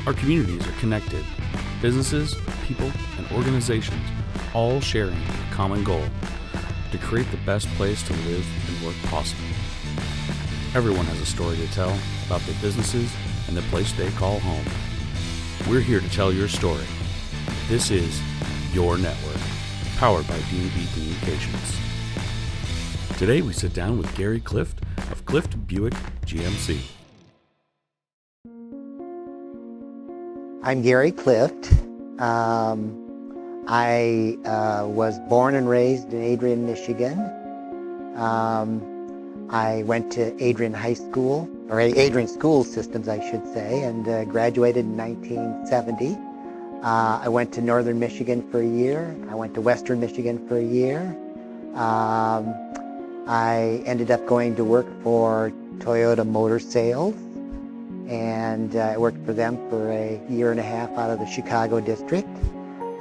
Our communities are connected. Businesses, people, and organizations all sharing a common goal to create the best place to live and work possible. Everyone has a story to tell about their businesses and the place they call home. We're here to tell your story. This is Your Network, powered by D&B Communications. Today we sit down with Garry Clift of Clift Buick GMC. I'm Garry Clift. I was born and raised in Adrian, Michigan. I went to Adrian High School, or Adrian School Systems, I should say, and graduated in 1970. I went to Northern Michigan for a year. I went to Western Michigan for a year. I ended up going to work for Toyota Motor Sales, and I worked for them for a year and a half out of the Chicago district.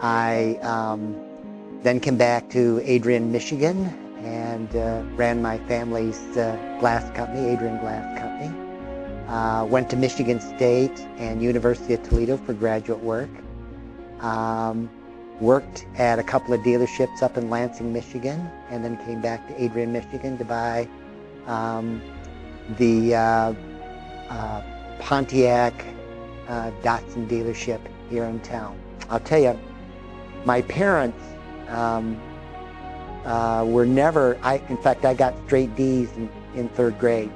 I then came back to Adrian, Michigan, and ran my family's glass company, Adrian Glass Company. Went to Michigan State and University of Toledo for graduate work. Worked at a couple of dealerships up in Lansing, Michigan, and then came back to Adrian, Michigan to buy the Pontiac Datsun dealership here in town. I'll tell you, my parents were never, in fact, I got straight D's in third grade.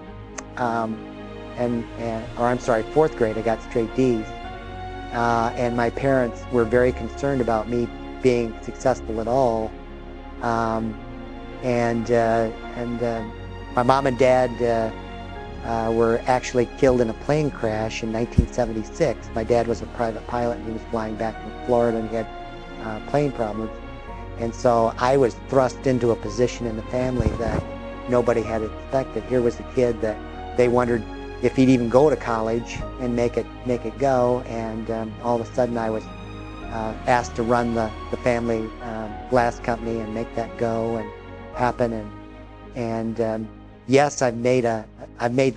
Fourth grade, I got straight D's. And my parents were very concerned about me being successful at all. My mom and dad were actually killed in a plane crash in 1976. My dad was a private pilot, and he was flying back from Florida, and he had plane problems. And so I was thrust into a position in the family that nobody had expected. Here was a kid that they wondered if he'd even go to college and make it go, and all of a sudden I was asked to run the family glass company and make that go and happen. And yes, I've made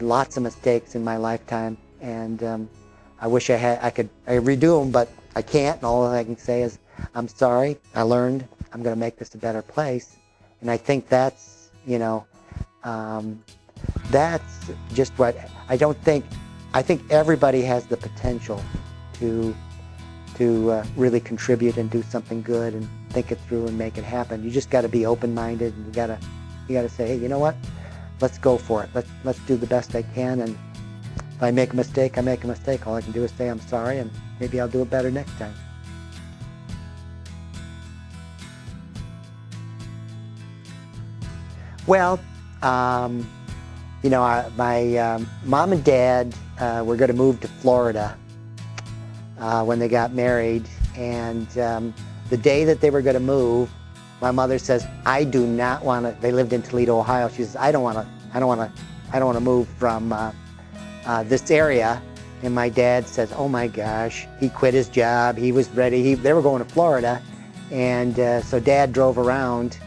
lots of mistakes in my lifetime, and I wish I could redo them, but I can't. And all I can say is I'm sorry. I learned. I'm going to make this a better place, and I think that's that's just what I don't think. I think everybody has the potential to really contribute and do something good and think it through and make it happen. You just got to be open-minded, and you got to say, hey, you know what? Let's go for it. Let's do the best I can, and if I make a mistake, I make a mistake. All I can do is say I'm sorry, and maybe I'll do it better next time. Well, my mom and dad were going to move to Florida when they got married, and the day that they were going to move, my mother says, "I do not want to." They lived in Toledo, Ohio. She says, "I don't want to move from this area." And my dad says, "Oh my gosh!" He quit his job. He was ready. They were going to Florida, and so Dad drove around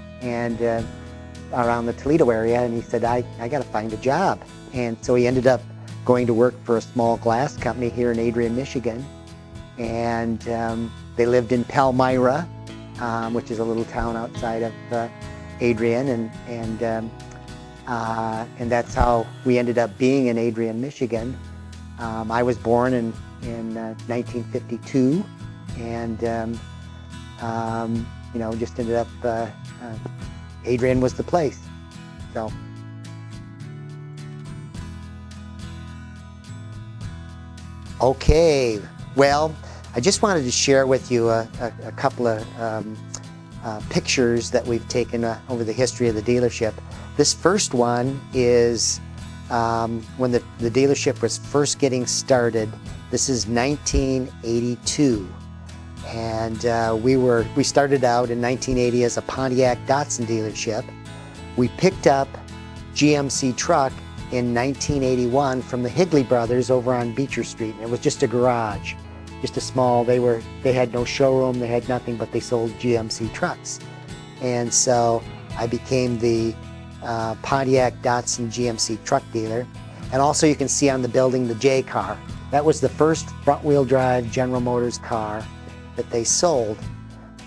around the Toledo area, and he said, I got to find a job. And so he ended up going to work for a small glass company here in Adrian, Michigan. And they lived in Palmyra, which is a little town outside of Adrian, and that's how we ended up being in Adrian, Michigan. I was born in 1952, and just ended up Adrian was the place. So. Okay, well, I just wanted to share with you a couple of pictures that we've taken over the history of the dealership. This first one is when the dealership was first getting started. This is 1982. And we started out in 1980 as a Pontiac Datsun dealership. We picked up GMC truck in 1981 from the Higley brothers over on Beecher Street. And it was just a garage, just a small. They had no showroom, they had nothing, but they sold GMC trucks. And so I became the Pontiac Datsun GMC truck dealer. And also you can see on the building the J car. That was the first front-wheel drive General Motors car that they sold.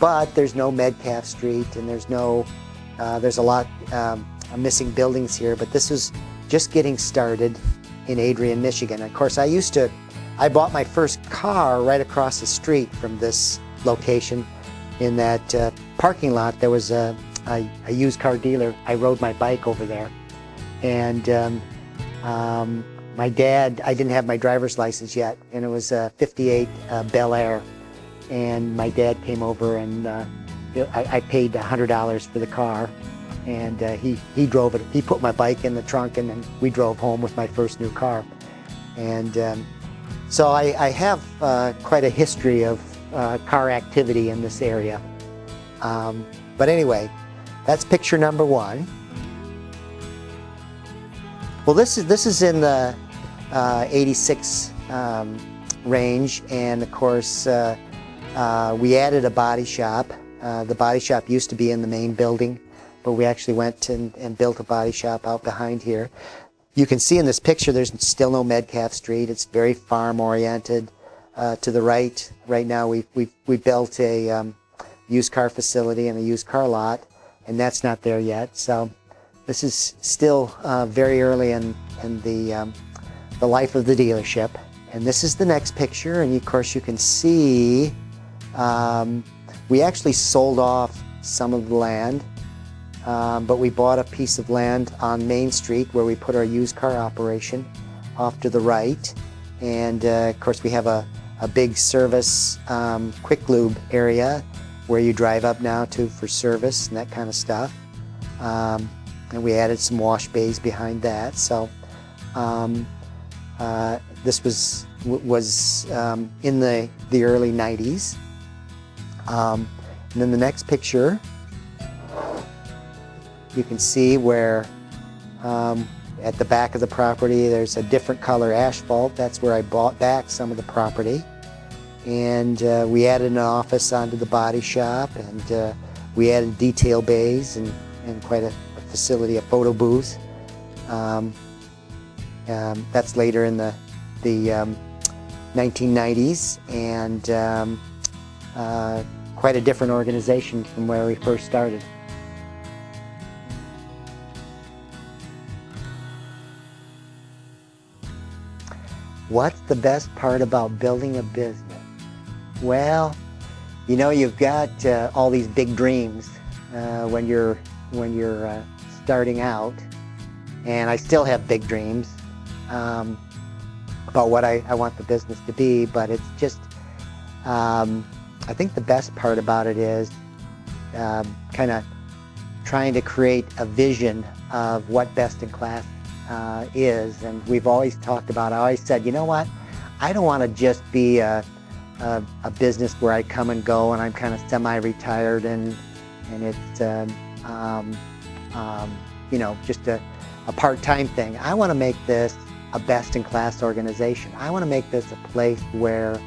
But there's no Metcalf Street, and there's a lot of missing buildings here. But this was just getting started in Adrian, Michigan. Of course, I bought my first car right across the street from this location. In that parking lot, there was a used car dealer. I rode my bike over there, and my dad, I didn't have my driver's license yet, and it was a 58 Bel Air, and my dad came over, and I paid $100 for the car, and he drove it. He put my bike in the trunk, and then we drove home with my first new car. And so I have quite a history of car activity in this area. But anyway, that's picture number one. Well, this is in the 86 range, and of course we added a body shop. The body shop used to be in the main building, but we actually went and built a body shop out behind here. You can see in this picture there's still no Metcalf Street. It's very farm oriented. To the right now we built a used car facility and a used car lot, and that's not there yet. So this is still very early in the life of the dealership. And this is the next picture, and of course you can see we actually sold off some of the land, but we bought a piece of land on Main Street where we put our used car operation off to the right. And of course we have a big service quick lube area where you drive up now to for service and that kind of stuff. And we added some wash bays behind that. So this was in the early 90s. And then the next picture, you can see where at the back of the property there's a different color asphalt. That's where I bought back some of the property. And we added an office onto the body shop, and we added detail bays and quite a facility, a photo booth. That's later in the 1990s, and quite a different organization from where we first started. What's the best part about building a business? Well, you know, you've got all these big dreams when you're starting out, and I still have big dreams about what I want the business to be. But it's just, I think the best part about it is kind of trying to create a vision of what best in class is. And we've always talked about, I always said, you know what, I don't want to just be a business where I come and go and I'm kind of semi-retired and it's you know, just a part-time thing. I want to make this a best-in-class organization. I want to make this a place where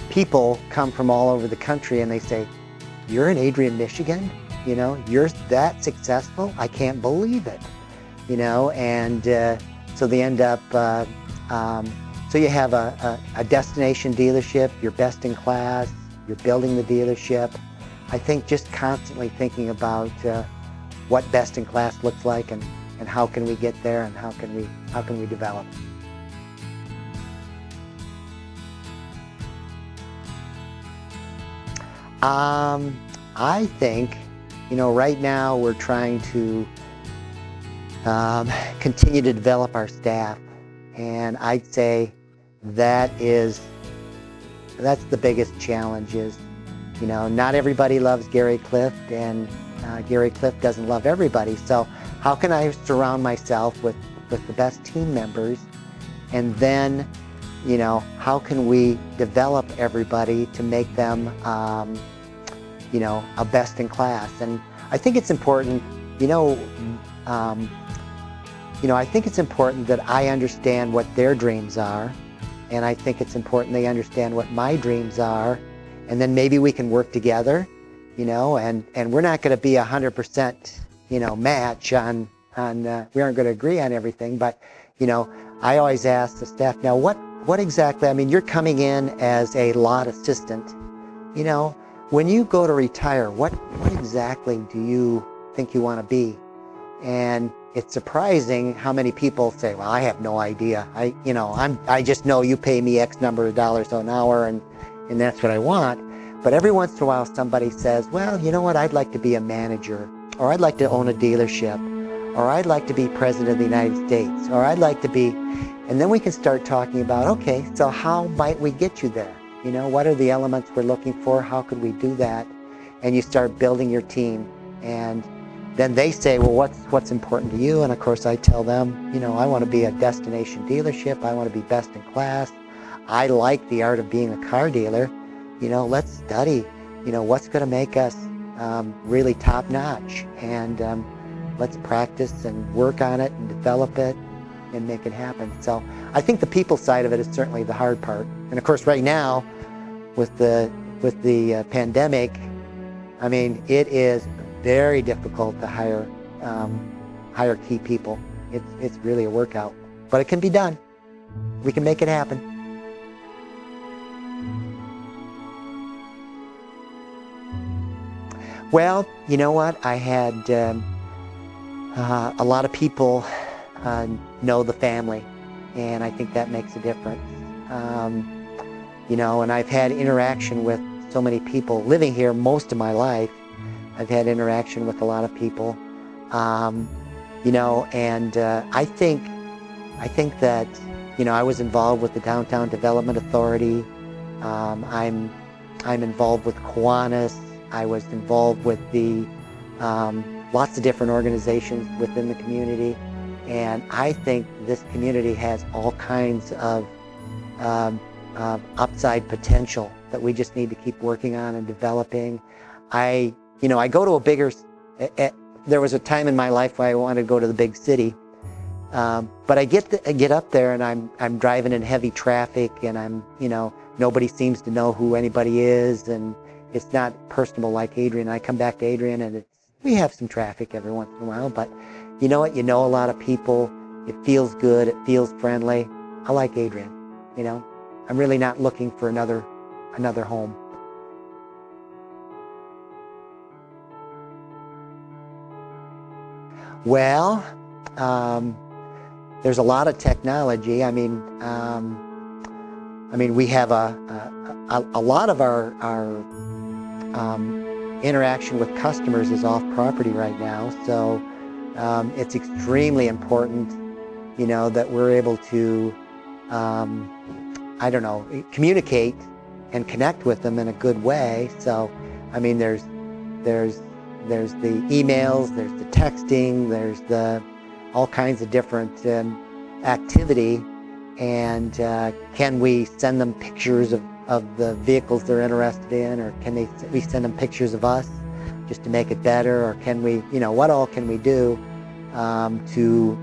people come from all over the country and they say, you're in Adrian, Michigan? You know, you're that successful? I can't believe it. You know, and so they end up, so you have a destination dealership, you're best in class, you're building the dealership. I think just constantly thinking about what best in class looks like and how can we get there and how can we develop. I think, you know, right now we're trying to continue to develop our staff, and I'd say that's the biggest challenge. Is, you know, not everybody loves Garry Clift, and Garry Clift doesn't love everybody. So how can I surround myself with the best team members, and then, you know, how can we develop everybody to make them you know, a best in class? And I think it's important, you know, I think it's important that I understand what their dreams are, and I think it's important they understand what my dreams are, and then maybe we can work together, you know, and we're not going to be 100%, you know, match on we aren't going to agree on everything, but, you know, I always ask the staff, now what exactly, I mean, you're coming in as a lot assistant. You know, when you go to retire, what exactly do you think you want to be? And it's surprising how many people say, well, I have no idea. I just know you pay me X number of dollars an hour and that's what I want. But every once in a while somebody says, well, you know what, I'd like to be a manager, or I'd like to own a dealership, or I'd like to be president of the United States, or I'd like to be, and then we can start talking about, okay, so how might we get you there? You know, what are the elements we're looking for? How could we do that? And you start building your team. And then they say, well, what's important to you? And of course I tell them, you know, I want to be a destination dealership. I want to be best in class. I like the art of being a car dealer. You know, let's study, you know, what's going to make us really top notch. And let's practice and work on it and develop it and make it happen. So I think the people side of it is certainly the hard part. And of course right now with the pandemic, I mean, it is very difficult to hire key people. It's really a workout, but it can be done. We can make it happen. Well, you know what? I had a lot of people know the family, and I think that makes a difference. You know, and I've had interaction with so many people living here most of my life. I've had interaction with a lot of people, you know, and I think that, you know, I was involved with the Downtown Development Authority. I'm involved with Kiwanis. I was involved with the lots of different organizations within the community, and I think this community has all kinds of upside potential that we just need to keep working on and developing. I go to a bigger. There was a time in my life where I wanted to go to the big city, but I get up there and I'm driving in heavy traffic, and nobody seems to know who anybody is, and it's not personable like Adrian. I come back to Adrian, and we have some traffic every once in a while, but you know what? You know a lot of people. It feels good. It feels friendly. I like Adrian. You know, I'm really not looking for another home. Well, there's a lot of technology. I mean, we have a lot of our interaction with customers is off property right now. So it's extremely important, you know, that we're able to, communicate and connect with them in a good way. So, I mean, there's the emails, there's the texting, there's the all kinds of different activity, and can we send them pictures of the vehicles they're interested in, or can we send them pictures of us just to make it better, or can we, you know, what all can we do to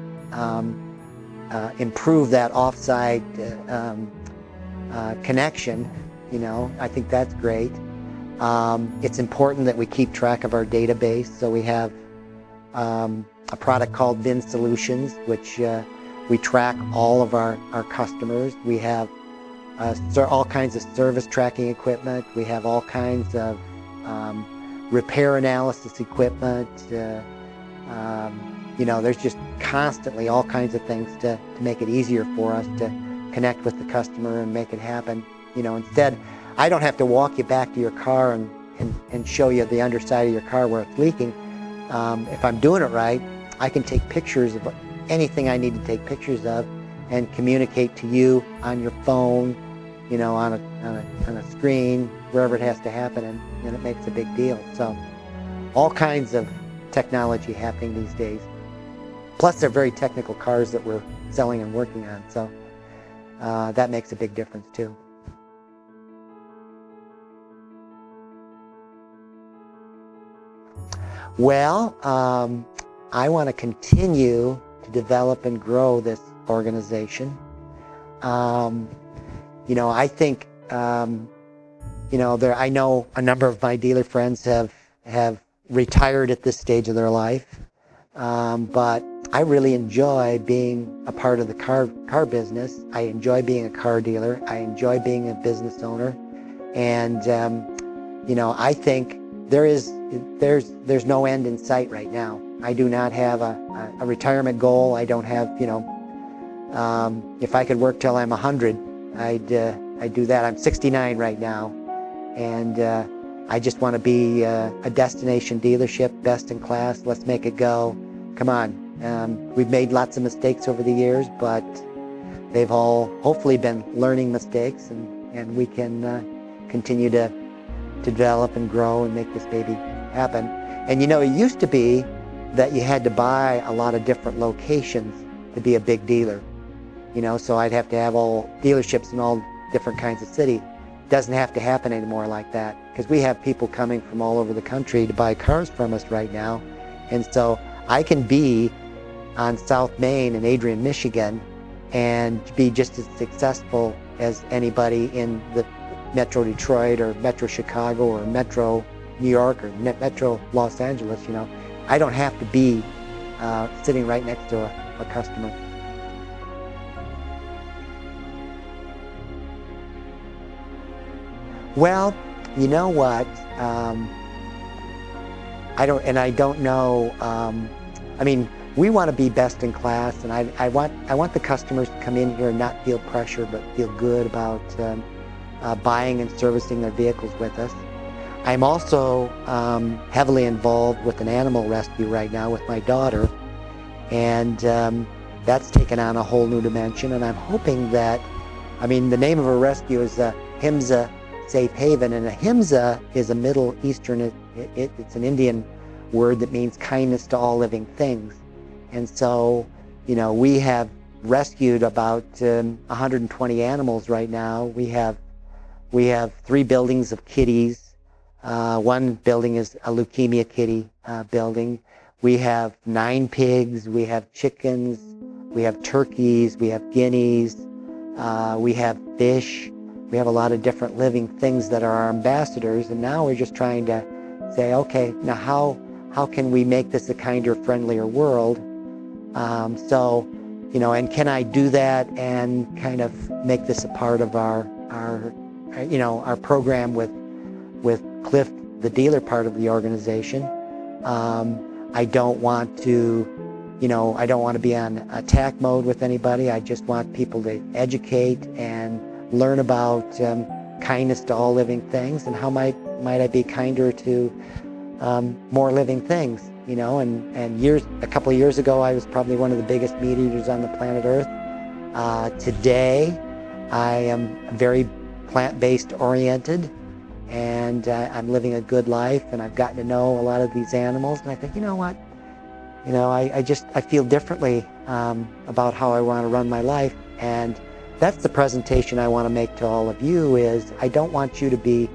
improve that offsite connection? You know, I think that's great. It's important that we keep track of our database, so we have a product called VIN Solutions, which we track all of our customers. We have all kinds of service tracking equipment. We have all kinds of repair analysis equipment. You know, there's just constantly all kinds of things to make it easier for us to connect with the customer and make it happen. You know, instead, I don't have to walk you back to your car and show you the underside of your car where it's leaking. If I'm doing it right, I can take pictures of anything I need to take pictures of and communicate to you on your phone, you know, on a screen, wherever it has to happen, and it makes a big deal. So all kinds of technology happening these days. Plus, they're very technical cars that we're selling and working on, so that makes a big difference too. Well, I want to continue to develop and grow this organization. You know, I think, you know, I know a number of my dealer friends have retired at this stage of their life, but I really enjoy being a part of the car business. I enjoy being a car dealer. I enjoy being a business owner. And, you know, I think there's no end in sight right now. I do not have a retirement goal. I don't have, you know, if I could work till I'm 100, I'd do that. I'm 69 right now. And I just want to be a destination dealership, best in class. Let's make it go. Come on. We've made lots of mistakes over the years, but they've all hopefully been learning mistakes, and we can continue to develop and grow and make this baby happen. And you know, it used to be that you had to buy a lot of different locations to be a big dealer. You know, so I'd have to have all dealerships in all different kinds of cities. It doesn't have to happen anymore like that, because we have people coming from all over the country to buy cars from us right now. And so I can be on South Main in Adrian, Michigan, and be just as successful as anybody in the Metro Detroit or Metro Chicago or Metro New York or Metro Los Angeles. You know, I don't have to be sitting right next to a customer. Well, you know what? I don't know. I mean, we want to be best in class, and I want the customers to come in here and not feel pressure, but feel good about buying and servicing their vehicles with us. I'm also heavily involved with an animal rescue right now with my daughter, and that's taken on a whole new dimension. And I'm hoping that, I mean, the name of a rescue is Himsa Safe Haven, and a Himsa is a Middle Eastern, it's an Indian word that means kindness to all living things. And so, you know, we have rescued about 120 animals right now. We have 3 buildings of kitties. One building is a leukemia kitty building. We have 9 pigs. We have chickens. We have turkeys. We have guineas. We have fish. We have a lot of different living things that are our ambassadors. And now we're just trying to say, okay, now how can we make this a kinder, friendlier world? So, you know, and can I do that and kind of make this a part of our you know, our program with Clift, the dealer part of the organization. I don't want to, you know, I don't want to be on attack mode with anybody. I just want people to educate and learn about kindness to all living things, and how might I be kinder to more living things, you know. And a couple of years ago, I was probably one of the biggest meat eaters on the planet Earth. Today, I am very plant-based oriented, and I'm living a good life, and I've gotten to know a lot of these animals, and I think, you know what, you know, I feel differently about how I want to run my life. And that's the presentation I want to make to all of you. Is I don't want to be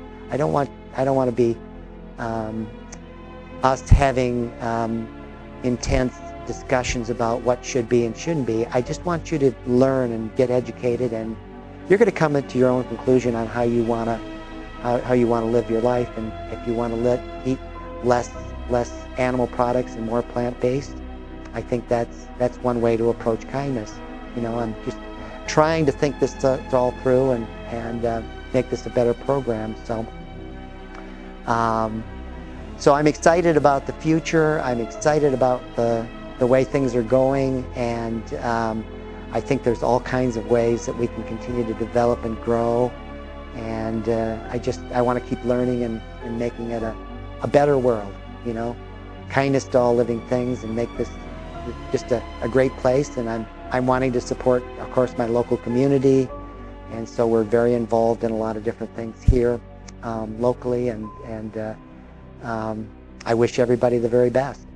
us having intense discussions about what should be and shouldn't be. I just want you to learn and get educated, and you're going to come into your own conclusion on how you want to live your life. And if you want to eat less animal products and more plant-based, I think that's one way to approach kindness. You know, I'm just trying to think this all through and make this a better program. So I'm excited about the future. I'm excited about the way things are going, and I think there's all kinds of ways that we can continue to develop and grow. And I want to keep learning and making it a better world. You know, kindness to all living things, and make this just a great place. And I'm wanting to support, of course, my local community, and so we're very involved in a lot of different things here locally, and I wish everybody the very best.